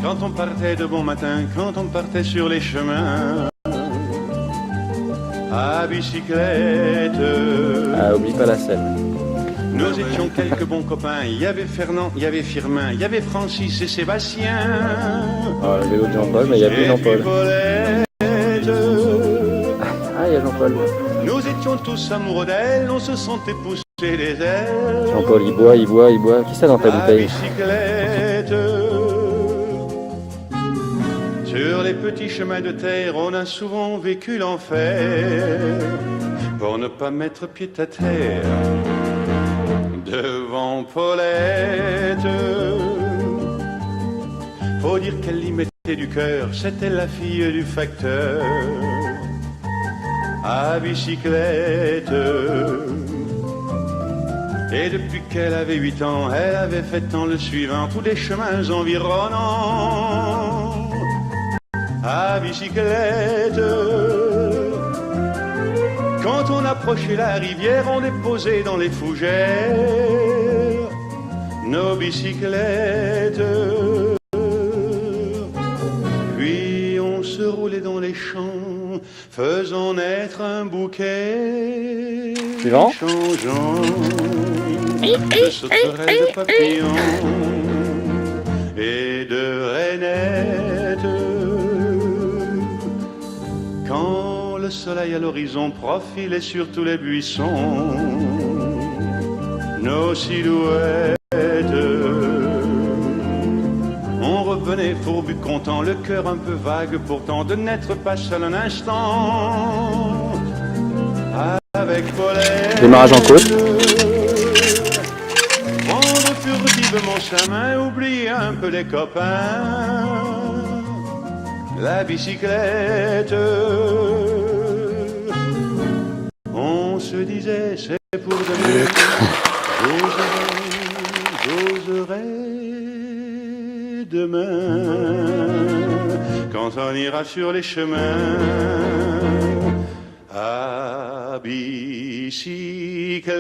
Quand on partait de bon matin, quand on partait sur les chemins à bicyclette. Ah, oublie pas la scène. Nous étions quelques bons copains. Il y avait Fernand, il y avait Firmin, il y avait Francis et Sébastien. Ah, le vélo de Jean-Paul, mais il n'y a plus Jean-Paul. Ah, il y a Jean-Paul. Nous étions tous amoureux d'elle, on se sentait pousser les ailes. Jean-Paul, il boit, il boit, il boit. Qui ça dans ta bouteille? Bicyclette. Sur les petits chemins de terre, on a souvent vécu l'enfer pour ne pas mettre pied à terre devant Paulette. Faut dire qu'elle y mettait du cœur, c'était la fille du facteur à bicyclette. Et depuis qu'elle avait 8 ans, elle avait fait tant le suivant, tous les chemins environnants à bicyclette. Quand on approchait la rivière, on déposait dans les fougères nos bicyclettes. Puis on se roulait dans les champs, faisant naître un bouquet. Suivant. Changeant de sauterelles, de papillons et de rainettes. Quand le soleil à l'horizon profilait sur tous les buissons nos silhouettes, on revenait fourbu content, le cœur un peu vague pourtant de n'être pas seul un instant avec Paulette. Démarrage en côte. Prendre furtivement sa main, oublier un peu les copains, la bicyclette. On se disait c'est pour demain, j'oserai demain, quand on ira sur les chemins à bicyclette.